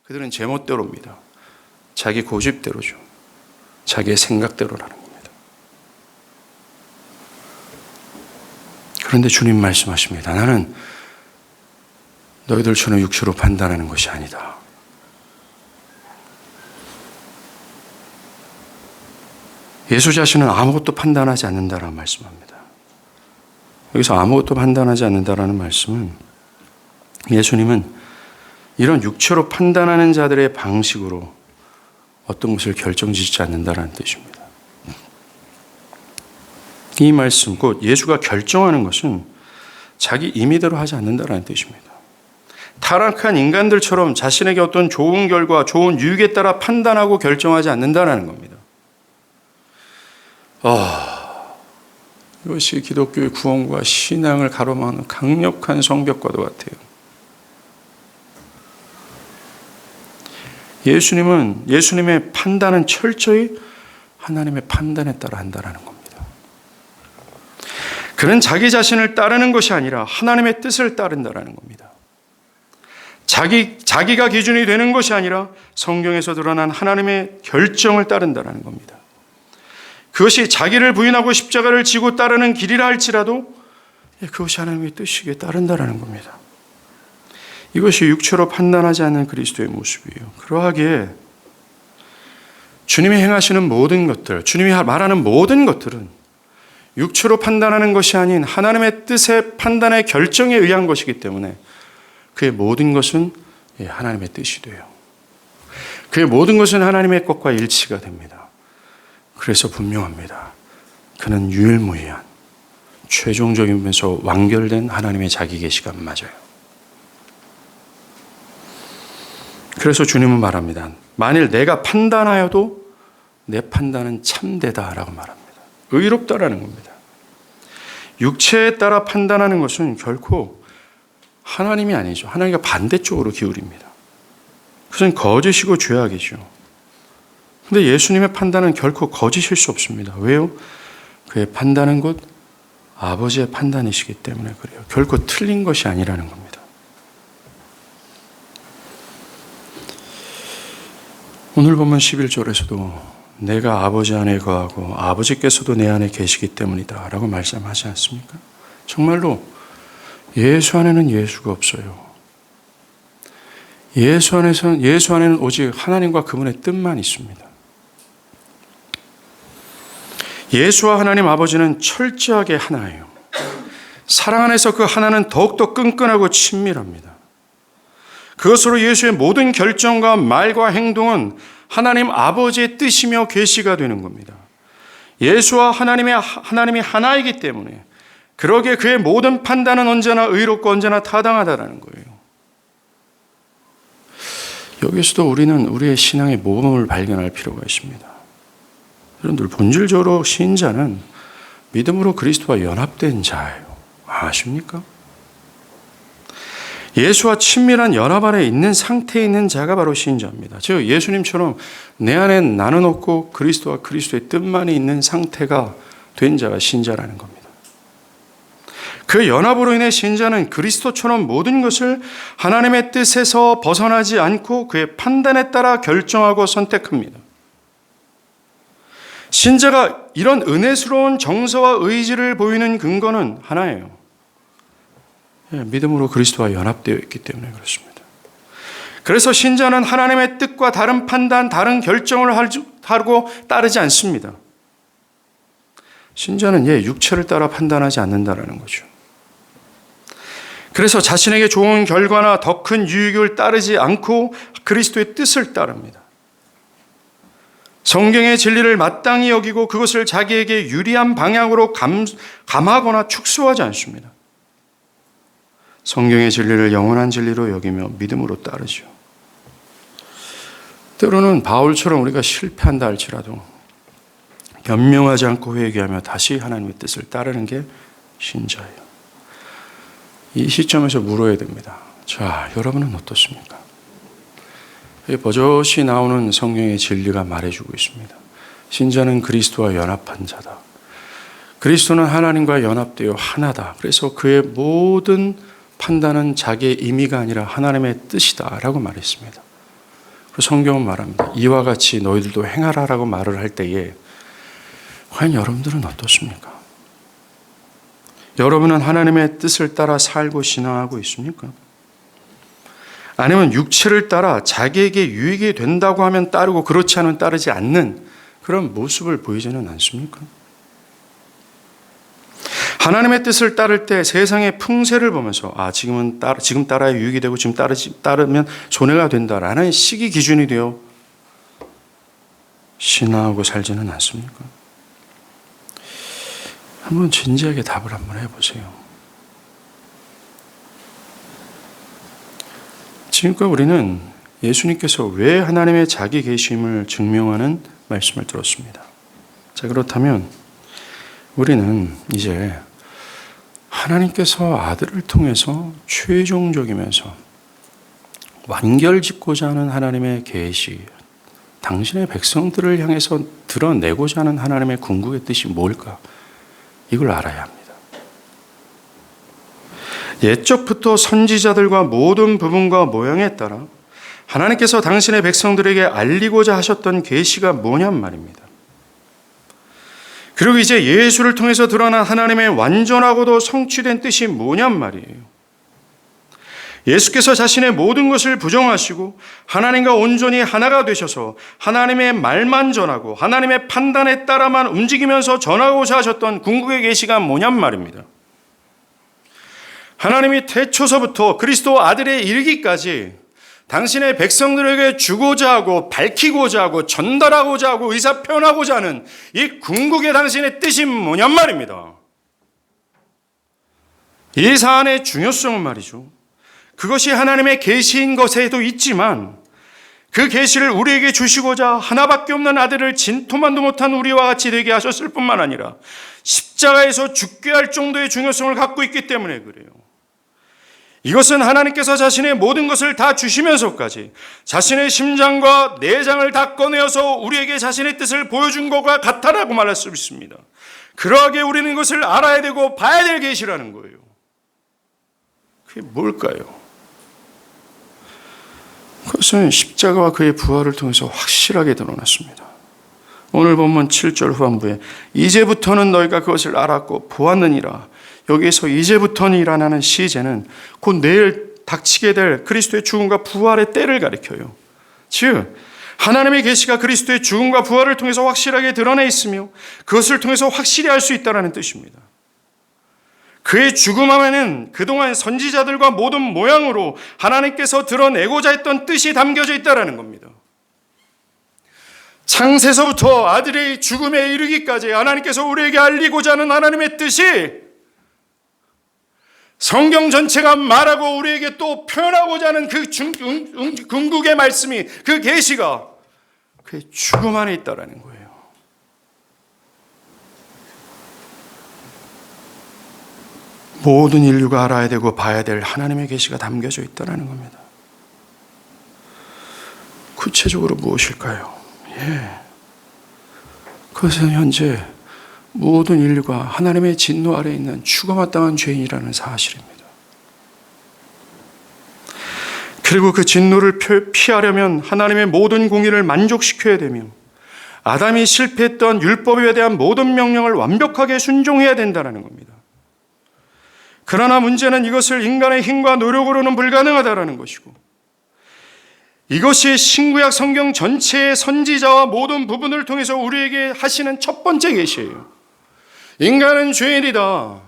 그들은 제멋대로입니다. 자기 고집대로죠. 자기의 생각대로라는 겁니다. 그런데 주님 말씀하십니다. 나는 너희들처럼 육체로 판단하는 것이 아니다. 예수 자신은 아무것도 판단하지 않는다라고 말씀합니다. 여기서 아무것도 판단하지 않는다라는 말씀은 예수님은 이런 육체로 판단하는 자들의 방식으로 어떤 것을 결정짓지 않는다라는 뜻입니다. 이 말씀, 곧 예수가 결정하는 것은 자기 임의대로 하지 않는다는 뜻입니다. 타락한 인간들처럼 자신에게 어떤 좋은 결과, 좋은 유익에 따라 판단하고 결정하지 않는다는 겁니다. 이것이 기독교의 구원과 신앙을 가로막는 강력한 성벽과도 같아요. 예수님의 판단은 철저히 하나님의 판단에 따라 한다는 겁니다. 그는 자기 자신을 따르는 것이 아니라 하나님의 뜻을 따른다는 겁니다. 자기가 기준이 되는 것이 아니라 성경에서 드러난 하나님의 결정을 따른다는 겁니다. 그것이 자기를 부인하고 십자가를 지고 따르는 길이라 할지라도 그것이 하나님의 뜻이기에 따른다는 겁니다. 이것이 육체로 판단하지 않는 그리스도의 모습이에요. 그러하기에 주님이 행하시는 모든 것들, 주님이 말하는 모든 것들은 육체로 판단하는 것이 아닌 하나님의 뜻의 판단의 결정에 의한 것이기 때문에 그의 모든 것은 하나님의 뜻이 돼요. 그의 모든 것은 하나님의 것과 일치가 됩니다. 그래서 분명합니다. 그는 유일무이한 최종적이면서 완결된 하나님의 자기 계시가 맞아요. 그래서 주님은 말합니다. 만일 내가 판단하여도 내 판단은 참되다라고 말합니다. 의롭다라는 겁니다. 육체에 따라 판단하는 것은 결코 하나님이 아니죠. 하나님과 반대쪽으로 기울입니다. 그것은 거짓이고 죄악이죠. 그런데 예수님의 판단은 결코 거짓일 수 없습니다. 왜요? 그의 판단은 곧 아버지의 판단이시기 때문에 그래요. 결코 틀린 것이 아니라는 겁니다. 오늘 본문 11절에서도 내가 아버지 안에 거하고 아버지께서도 내 안에 계시기 때문이다 라고 말씀하지 않습니까? 정말로 예수 안에는 예수가 없어요. 예수 안에는 오직 하나님과 그분의 뜻만 있습니다. 예수와 하나님 아버지는 철저하게 하나예요. 사랑 안에서 그 하나는 더욱더 끈끈하고 친밀합니다. 그것으로 예수의 모든 결정과 말과 행동은 하나님 아버지의 뜻이며 계시가 되는 겁니다. 예수와 하나님이 하나이기 때문에 그러기에 그의 모든 판단은 언제나 의롭고 언제나 타당하다는 거예요. 여기서도 우리는 우리의 신앙의 모범을 발견할 필요가 있습니다. 여러분들 본질적으로 신자는 믿음으로 그리스도와 연합된 자예요. 아십니까? 예수와 친밀한 연합 안에 있는 상태에 있는 자가 바로 신자입니다. 즉 예수님처럼 내 안에 나는 없고 그리스도와 그리스도의 뜻만이 있는 상태가 된 자가 신자라는 겁니다. 그 연합으로 인해 신자는 그리스도처럼 모든 것을 하나님의 뜻에서 벗어나지 않고 그의 판단에 따라 결정하고 선택합니다. 신자가 이런 은혜스러운 정서와 의지를 보이는 근거는 하나예요. 믿음으로 그리스도와 연합되어 있기 때문에 그렇습니다. 그래서 신자는 하나님의 뜻과 다른 판단, 다른 결정을 하고 따르지 않습니다. 신자는 육체를 따라 판단하지 않는다는 거죠. 그래서 자신에게 좋은 결과나 더 큰 유익을 따르지 않고 그리스도의 뜻을 따릅니다. 성경의 진리를 마땅히 여기고 그것을 자기에게 유리한 방향으로 감하거나 축소하지 않습니다. 성경의 진리를 영원한 진리로 여기며 믿음으로 따르죠. 때로는 바울처럼 우리가 실패한다 할지라도 변명하지 않고 회개하며 다시 하나님의 뜻을 따르는 게 신자예요. 이 시점에서 물어야 됩니다. 자, 여러분은 어떻습니까? 버젓이 나오는 성경의 진리가 말해주고 있습니다. 신자는 그리스도와 연합한 자다. 그리스도는 하나님과 연합되어 하나다. 그래서 그의 모든 판단은 자기의 임의가 아니라 하나님의 뜻이다 라고 말했습니다. 그리고 성경은 말합니다. 이와 같이 너희들도 행하라 라고 말을 할 때에 과연 여러분들은 어떻습니까? 여러분은 하나님의 뜻을 따라 살고 신앙하고 있습니까? 아니면 육체를 따라 자기에게 유익이 된다고 하면 따르고 그렇지 않으면 따르지 않는 그런 모습을 보이지는 않습니까? 하나님의 뜻을 따를 때 세상의 풍세를 보면서 지금 따라야 유익이 되고 지금 따르면 손해가 된다라는 시기 기준이 되어 신앙하고 살지는 않습니까? 한번 진지하게 답을 한번 해보세요. 지금까지 우리는 예수님께서 왜 하나님의 자기 계심을 증명하는 말씀을 들었습니다. 자, 그렇다면 우리는 이제 하나님께서 아들을 통해서 최종적이면서 완결짓고자 하는 하나님의 계시, 당신의 백성들을 향해서 드러내고자 하는 하나님의 궁극의 뜻이 뭘까? 이걸 알아야 합니다. 옛적부터 선지자들과 모든 부분과 모양에 따라 하나님께서 당신의 백성들에게 알리고자 하셨던 계시가 뭐냔 말입니다. 그리고 이제 예수를 통해서 드러난 하나님의 완전하고도 성취된 뜻이 뭐냔 말이에요. 예수께서 자신의 모든 것을 부정하시고 하나님과 온전히 하나가 되셔서 하나님의 말만 전하고 하나님의 판단에 따라만 움직이면서 전하고자 하셨던 궁극의 계시가 뭐냔 말입니다. 하나님이 태초서부터 그리스도 아들에 이르기까지 당신의 백성들에게 주고자 하고 밝히고자 하고 전달하고자 하고 의사표현하고자 하는 이 궁극의 당신의 뜻이 뭐냔 말입니다. 이 사안의 중요성은 말이죠. 그것이 하나님의 계시인 것에도 있지만 그 계시를 우리에게 주시고자 하나밖에 없는 아들을 진토만도 못한 우리와 같이 되게 하셨을 뿐만 아니라 십자가에서 죽게 할 정도의 중요성을 갖고 있기 때문에 그래요. 이것은 하나님께서 자신의 모든 것을 다 주시면서까지 자신의 심장과 내장을 다 꺼내어서 우리에게 자신의 뜻을 보여준 것과 같다라고 말할 수 있습니다. 그러하게 우리는 이것을 알아야 되고 봐야 될 계시라는 거예요. 그게 뭘까요? 그것은 십자가와 그의 부활을 통해서 확실하게 드러났습니다. 오늘 본문 7절 후반부에 이제부터는 너희가 그것을 알았고 보았느니라. 여기에서 이제부터니라는 시제는 곧 내일 닥치게 될 그리스도의 죽음과 부활의 때를 가리켜요. 즉 하나님의 계시가 그리스도의 죽음과 부활을 통해서 확실하게 드러내 있으며 그것을 통해서 확실히 알 수 있다는 뜻입니다. 그의 죽음 안에는 그동안 선지자들과 모든 모양으로 하나님께서 드러내고자 했던 뜻이 담겨져 있다는 겁니다. 창세서부터 아들의 죽음에 이르기까지 하나님께서 우리에게 알리고자 하는 하나님의 뜻이 성경 전체가 말하고 우리에게 또 표현하고자 하는 그 궁극의 말씀이, 그 계시가 그의 죽음 안에 있다는 거예요. 모든 인류가 알아야 되고 봐야 될 하나님의 계시가 담겨져 있다는 겁니다. 구체적으로 무엇일까요? 그것은 현재 모든 인류가 하나님의 진노 아래에 있는 죽어마땅한 죄인이라는 사실입니다. 그리고 그 진노를 피하려면 하나님의 모든 공의를 만족시켜야 되며 아담이 실패했던 율법에 대한 모든 명령을 완벽하게 순종해야 된다는 겁니다. 그러나 문제는 이것을 인간의 힘과 노력으로는 불가능하다는 것이고 이것이 신구약 성경 전체의 선지자와 모든 부분을 통해서 우리에게 하시는 첫 번째 계시예요. 인간은 죄인이다.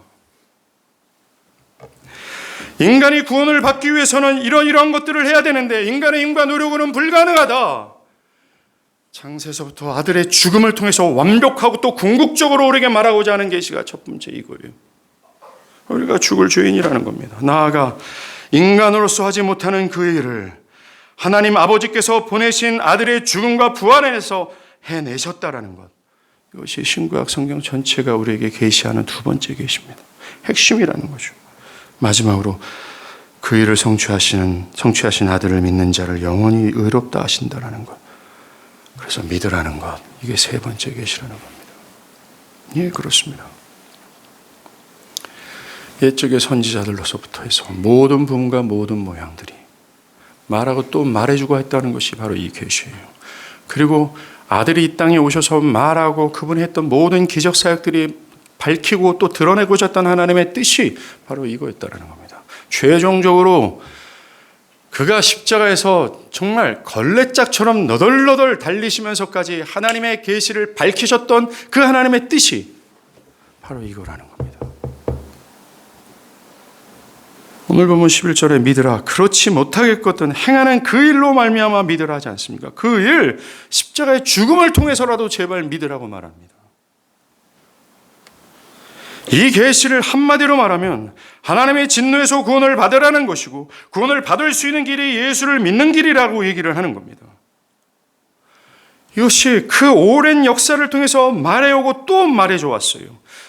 인간이 구원을 받기 위해서는 이러이러한 것들을 해야 되는데 인간의 힘과 노력으로는 불가능하다. 창세서부터 아들의 죽음을 통해서 완벽하고 또 궁극적으로 우리에게 말하고자 하는 계시가 첫 번째 이거예요. 우리가 죽을 죄인이라는 겁니다. 나아가 인간으로서 하지 못하는 그 일을 하나님 아버지께서 보내신 아들의 죽음과 부활에서 해내셨다라는 것. 이것이 신구약 성경 전체가 우리에게 계시하는 두 번째 계시입니다. 핵심이라는 거죠. 마지막으로 그 일을 성취하신 아들을 믿는 자를 영원히 의롭다 하신다라는 것. 그래서 믿으라는 것. 이게 세 번째 계시라는 겁니다. 예, 그렇습니다. 옛적의 선지자들로서부터 해서 모든 부분과 모든 모양들이 말하고 또 말해주고 했다는 것이 바로 이 계시예요. 그리고 아들이 이 땅에 오셔서 말하고 그분이 했던 모든 기적 사역들이 밝히고 또 드러내고자 했던 하나님의 뜻이 바로 이거였다는 겁니다. 최종적으로 그가 십자가에서 정말 걸레짝처럼 너덜너덜 달리시면서까지 하나님의 계시를 밝히셨던 그 하나님의 뜻이 바로 이거라는 겁니다. 오늘 보면 11절에 믿으라. 그렇지 못하겠거든 행하는 그 일로 말미암아 믿으라 하지 않습니까? 그 일, 십자가의 죽음을 통해서라도 제발 믿으라고 말합니다. 이 계시를 한마디로 말하면 하나님의 진노에서 구원을 받으라는 것이고, 구원을 받을 수 있는 길이 예수를 믿는 길이라고 얘기를 하는 겁니다. 이것이 그 오랜 역사를 통해서 말해오고 또 말해줘 왔어요.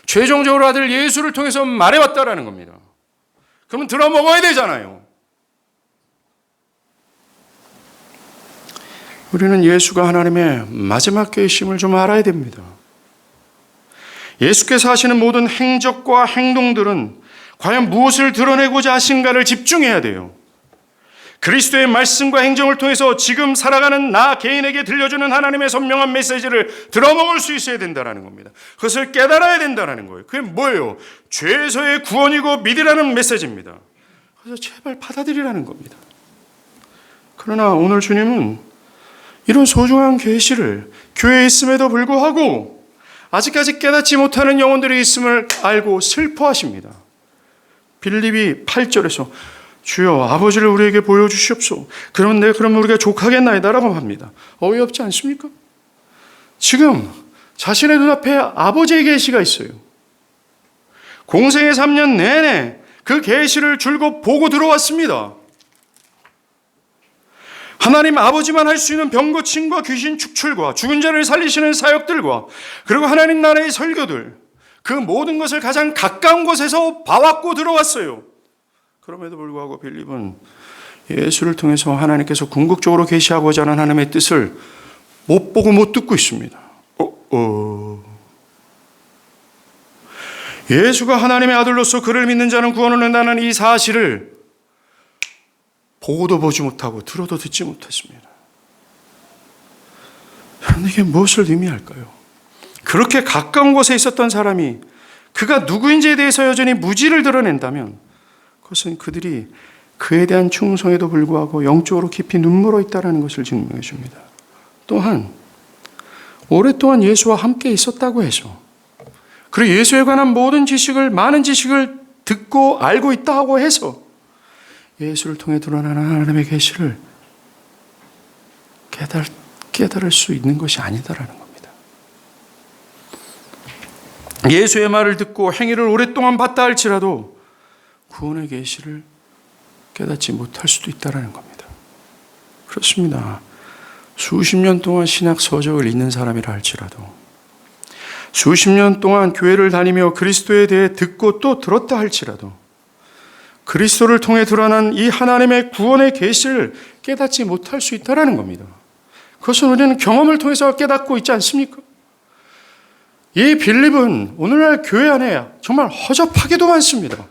최종적으로 아들 예수를 통해서 말해왔다라는 겁니다. 그러면 들어먹어야 되잖아요. 우리는 예수가 하나님의 마지막 계심을 좀 알아야 됩니다. 예수께서 하시는 모든 행적과 행동들은 과연 무엇을 드러내고자 하신가를 집중해야 돼요. 그리스도의 말씀과 행정을 통해서 지금 살아가는 나 개인에게 들려주는 하나님의 선명한 메시지를 들어먹을 수 있어야 된다는 겁니다. 그것을 깨달아야 된다는 거예요. 그게 뭐예요? 죄에서의 구원이고 믿으라는 메시지입니다. 그래서 제발 받아들이라는 겁니다. 그러나 오늘 주님은 이런 소중한 계시를 교회에 있음에도 불구하고 아직까지 깨닫지 못하는 영혼들이 있음을 알고 슬퍼하십니다. 빌립이 8절에서 주여 아버지를 우리에게 보여주시옵소서. 그러면 우리가 족하겠나이다라고 합니다. 어이없지 않습니까? 지금 자신의 눈앞에 아버지의 계시가 있어요. 공생의 3년 내내 그 계시를 줄곧 보고 들어왔습니다. 하나님 아버지만 할 수 있는 병 고침과 귀신 축출과 죽은 자를 살리시는 사역들과 그리고 하나님 나라의 설교들, 그 모든 것을 가장 가까운 곳에서 봐왔고 들어왔어요. 그럼에도 불구하고 빌립은 예수를 통해서 하나님께서 궁극적으로 계시하고자 하는 하나님의 뜻을 못 보고 못 듣고 있습니다. 예수가 하나님의 아들로서 그를 믿는 자는 구원을 얻는다는 이 사실을 보고도 보지 못하고 들어도 듣지 못했습니다. 여러분, 이게 무엇을 의미할까요? 그렇게 가까운 곳에 있었던 사람이 그가 누구인지에 대해서 여전히 무지를 드러낸다면 그것은 그들이 그에 대한 충성에도 불구하고 영적으로 깊이 눈물어 있다는 것을 증명해 줍니다. 또한 오랫동안 예수와 함께 있었다고 해서, 그리고 예수에 관한 모든 지식을, 많은 지식을 듣고 알고 있다고 해서 예수를 통해 드러나는 하나님의 계시를 깨달을 수 있는 것이 아니다라는 겁니다. 예수의 말을 듣고 행위를 오랫동안 봤다 할지라도 구원의 계시를 깨닫지 못할 수도 있다는 겁니다. 그렇습니다. 수십 년 동안 신학 서적을 읽는 사람이라 할지라도, 수십 년 동안 교회를 다니며 그리스도에 대해 듣고 또 들었다 할지라도 그리스도를 통해 드러난 이 하나님의 구원의 계시를 깨닫지 못할 수 있다는 겁니다. 그것은 우리는 경험을 통해서 깨닫고 있지 않습니까? 이 빌립은 오늘날 교회 안에 정말 허접하게도 많습니다.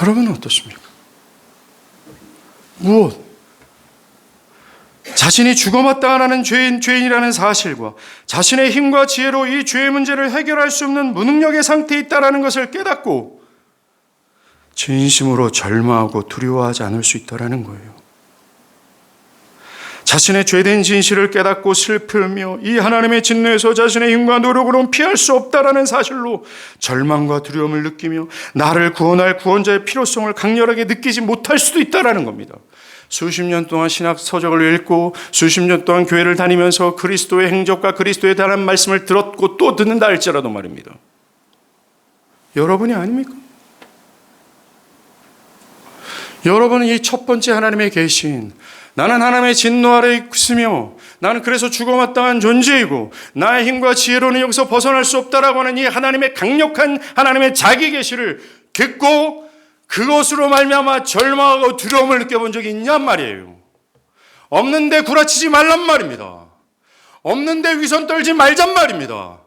여러분은 어떻습니까? 무엇? 자신이 죽어마땅하는 죄인이라는 사실과 자신의 힘과 지혜로 이 죄의 문제를 해결할 수 없는 무능력의 상태에 있다는 것을 깨닫고 진심으로 절망하고 두려워하지 않을 수 있다는 거예요. 자신의 죄된 진실을 깨닫고 슬프며 이 하나님의 진노에서 자신의 힘과 노력으로는 피할 수 없다라는 사실로 절망과 두려움을 느끼며 나를 구원할 구원자의 필요성을 강렬하게 느끼지 못할 수도 있다는 겁니다. 수십 년 동안 신학 서적을 읽고 수십 년 동안 교회를 다니면서 그리스도의 행적과 그리스도에 대한 말씀을 들었고 또 듣는다 할지라도 말입니다. 여러분이 아닙니까? 여러분은 이 첫 번째 하나님의 계신, 나는 하나님의 진노 아래 있으며 나는 그래서 죽어마땅한 존재이고 나의 힘과 지혜로는 여기서 벗어날 수 없다라고 하는 이 하나님의 강력한 하나님의 자기 계시를 듣고 그것으로 말미암아 절망하고 두려움을 느껴본 적이 있냔 말이에요. 없는데 구라치지 말란 말입니다. 없는데 위선 떨지 말잔 말입니다.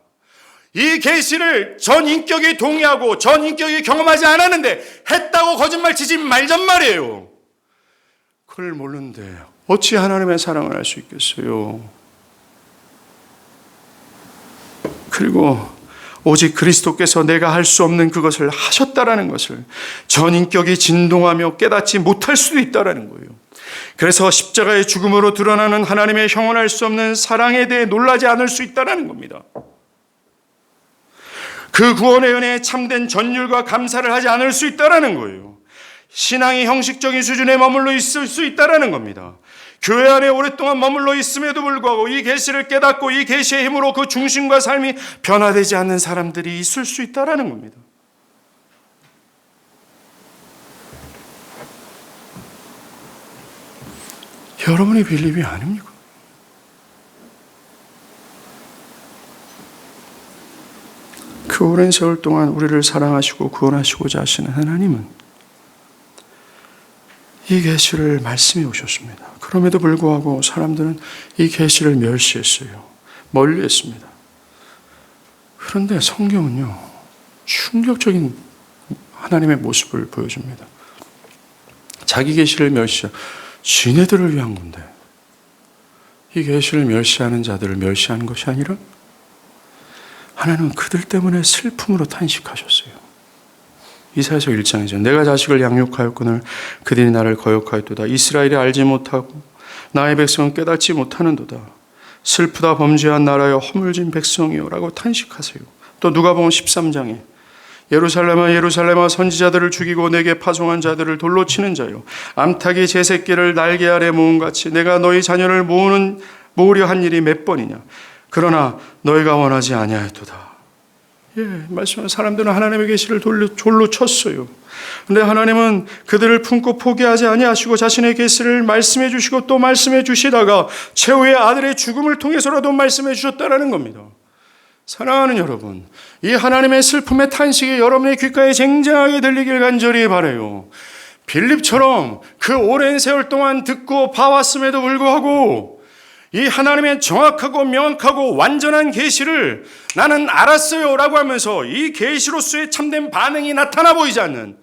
이 계시를 전 인격이 동의하고 전 인격이 경험하지 않았는데 했다고 거짓말 치지 말잔 말이에요. 그걸 모르는데 어찌 하나님의 사랑을 알 수 있겠어요? 그리고 오직 그리스도께서 내가 할 수 없는 그것을 하셨다라는 것을 전 인격이 진동하며 깨닫지 못할 수도 있다라는 거예요. 그래서 십자가의 죽음으로 드러나는 하나님의 형언할 수 없는 사랑에 대해 놀라지 않을 수 있다라는 겁니다. 그 구원의 은혜에 참된 전율과 감사를 하지 않을 수 있다라는 거예요. 신앙이 형식적인 수준에 머물러 있을 수 있다라는 겁니다. 교회 안에 오랫동안 머물러 있음에도 불구하고 이 계시를 깨닫고 이 계시의 힘으로 그 중심과 삶이 변화되지 않는 사람들이 있을 수 있다라는 겁니다. 여러분의 빌립이 아닙니까? 그 오랜 세월 동안 우리를 사랑하시고 구원하시고자 하시는 하나님은 이 계시를 말씀해 오셨습니다. 그럼에도 불구하고 사람들은 이 계시를 멸시했어요. 멀리했습니다. 그런데 성경은요, 충격적인 하나님의 모습을 보여줍니다. 자기 계시를 멸시해 지네들을 위한 건데 이 계시를 멸시하는 자들을 멸시하는 것이 아니라 하나님은 그들 때문에 슬픔으로 탄식하셨어요. 이사야서 1장이죠. 내가 자식을 양육하였거늘 그들이 나를 거역하였도다. 이스라엘이 알지 못하고 나의 백성은 깨닫지 못하는도다. 슬프다 범죄한 나라여 허물진 백성이여 라고 탄식하세요. 또 누가복음 13장에 예루살렘아 예루살렘아 선지자들을 죽이고 내게 파송한 자들을 돌로 치는 자요 암탉이 제 새끼를 날개 아래 모음같이 내가 너희 자녀를 모으려 한 일이 몇 번이냐. 그러나 너희가 원하지 아니하였도다. 말씀하는 사람들은 하나님의 계시를 돌로 쳤어요. 그런데 하나님은 그들을 품고 포기하지 아니하시고 자신의 계시를 말씀해 주시고 또 말씀해 주시다가 최후의 아들의 죽음을 통해서라도 말씀해 주셨다는 겁니다. 사랑하는 여러분, 이 하나님의 슬픔의 탄식이 여러분의 귓가에 쟁쟁하게 들리길 간절히 바라요. 빌립처럼 그 오랜 세월 동안 듣고 봐왔음에도 불구하고 이 하나님의 정확하고 명확하고 완전한 계시를 나는 알았어요 라고 하면서 이 계시로서의 참된 반응이 나타나 보이지 않는,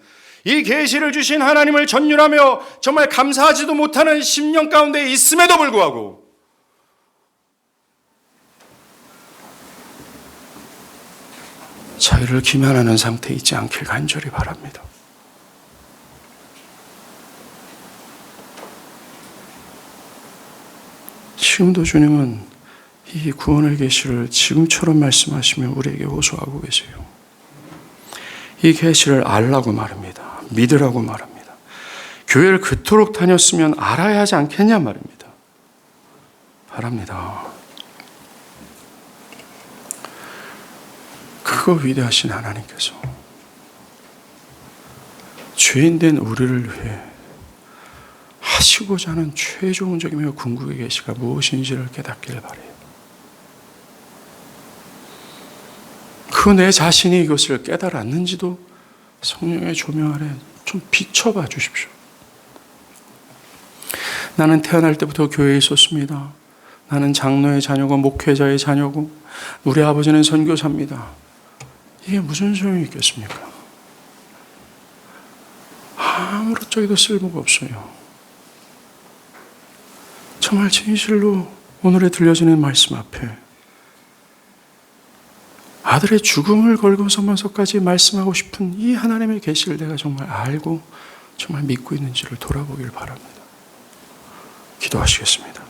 이 계시를 주신 하나님을 전율하며 정말 감사하지도 못하는 심령 가운데 있음에도 불구하고 자유를 기만하는 상태에 있지 않길 간절히 바랍니다. 지금도 주님은 이 구원의 계시를 지금처럼 말씀하시며 우리에게 호소하고 계세요. 이 계시를 알라고 말합니다. 믿으라고 말합니다. 교회를 그토록 다녔으면 알아야 하지 않겠냐 말입니다. 바랍니다. 그거 위대하신 하나님께서 죄인된 우리를 위해 하시고자 하는 최종적이며 궁극의 계시가 무엇인지를 깨닫기를 바라요. 그 내 자신이 이것을 깨달았는지도 성령의 조명 아래 좀 비춰봐 주십시오. 나는 태어날 때부터 교회에 있었습니다. 나는 장로의 자녀고 목회자의 자녀고 우리 아버지는 선교사입니다. 이게 무슨 소용이 있겠습니까? 아무렇저기도 쓸모가 없어요. 정말 진실로 오늘에 들려지는 말씀 앞에 아들의 죽음을 걸고서면서까지 말씀하고 싶은 이 하나님의 계시를 내가 정말 알고 정말 믿고 있는지를 돌아보길 바랍니다. 기도하시겠습니다.